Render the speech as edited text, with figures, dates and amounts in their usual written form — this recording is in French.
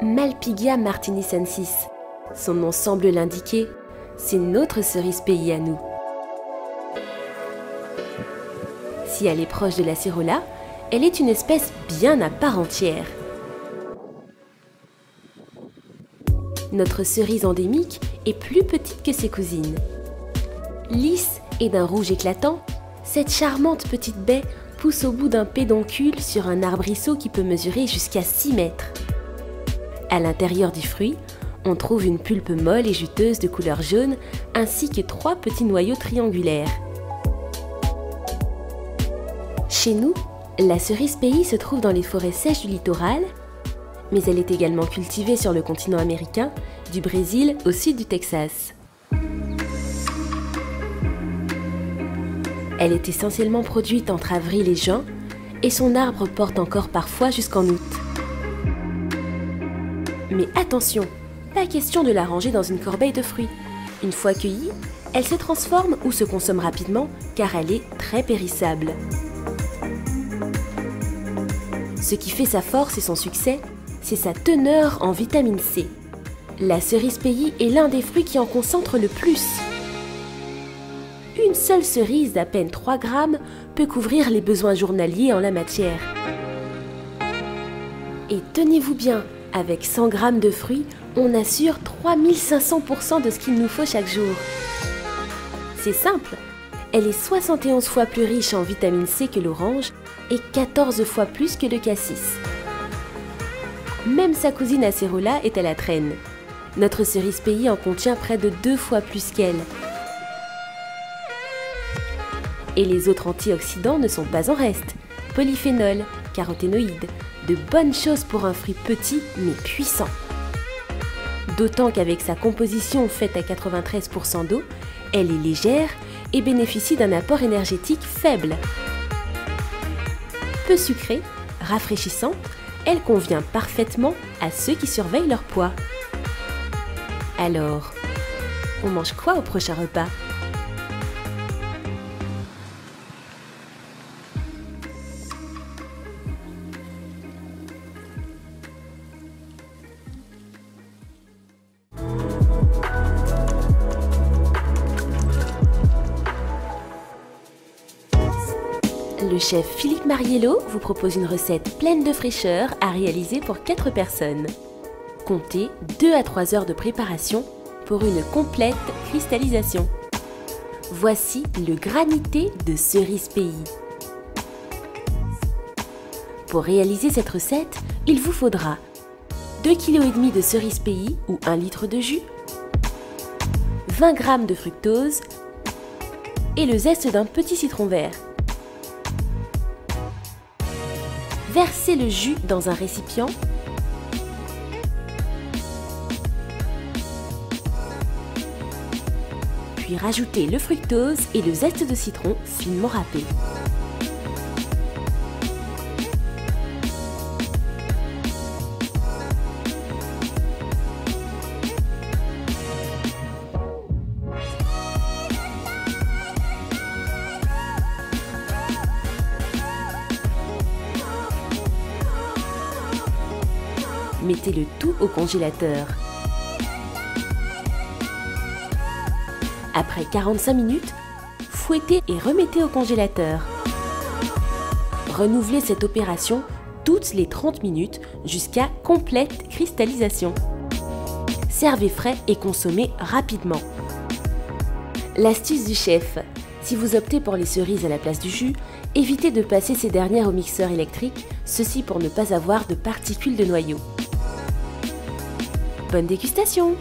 Malpighia martinicensis. Son nom semble l'indiquer, c'est notre cerise pays à nous. Si elle est proche de l'acérola, elle est une espèce bien à part entière. Notre cerise endémique est plus petite que ses cousines. Lisse et d'un rouge éclatant, cette charmante petite baie pousse au bout d'un pédoncule sur un arbrisseau qui peut mesurer jusqu'à 6 mètres. À l'intérieur du fruit, on trouve une pulpe molle et juteuse de couleur jaune ainsi que 3 petits noyaux triangulaires. Chez nous, la cerise pays se trouve dans les forêts sèches du littoral, mais elle est également cultivée sur le continent américain, du Brésil au sud du Texas. Elle est essentiellement produite entre avril et juin, et son arbre porte encore parfois jusqu'en août. Mais attention, pas question de la ranger dans une corbeille de fruits. Une fois cueillie, elle se transforme ou se consomme rapidement car elle est très périssable. Ce qui fait sa force et son succès, c'est sa teneur en vitamine C. La cerise pays est l'un des fruits qui en concentre le plus. Une seule cerise d'à peine 3 grammes peut couvrir les besoins journaliers en la matière. Et tenez-vous bien, avec 100 grammes de fruits, on assure 3500% de ce qu'il nous faut chaque jour. C'est simple, elle est 71 fois plus riche en vitamine C que l'orange et 14 fois plus que le cassis. Même sa cousine acérola est à la traîne. Notre cerise pays en contient près de 2 fois plus qu'elle. Et les autres antioxydants ne sont pas en reste. Polyphénols, caroténoïdes, de bonnes choses pour un fruit petit mais puissant. D'autant qu'avec sa composition faite à 93% d'eau, elle est légère et bénéficie d'un apport énergétique faible. Peu sucrée, rafraîchissante, elle convient parfaitement à ceux qui surveillent leur poids. Alors, on mange quoi au prochain repas ? Le chef Philippe Mariello vous propose une recette pleine de fraîcheur à réaliser pour 4 personnes. Comptez 2 à 3 heures de préparation pour une complète cristallisation. Voici le granité de cerise pays. Pour réaliser cette recette, il vous faudra 2,5 kg de cerise pays ou 1 litre de jus, 20 g de fructose et le zeste d'un petit citron vert. Versez le jus dans un récipient. Puis rajoutez le fructose et le zeste de citron finement râpé. Mettez le tout au congélateur. Après 45 minutes, fouettez et remettez au congélateur. Renouvelez cette opération toutes les 30 minutes jusqu'à complète cristallisation. Servez frais et consommez rapidement. L'astuce du chef: si vous optez pour les cerises à la place du jus, évitez de passer ces dernières au mixeur électrique, ceci pour ne pas avoir de particules de noyau. Bonne dégustation!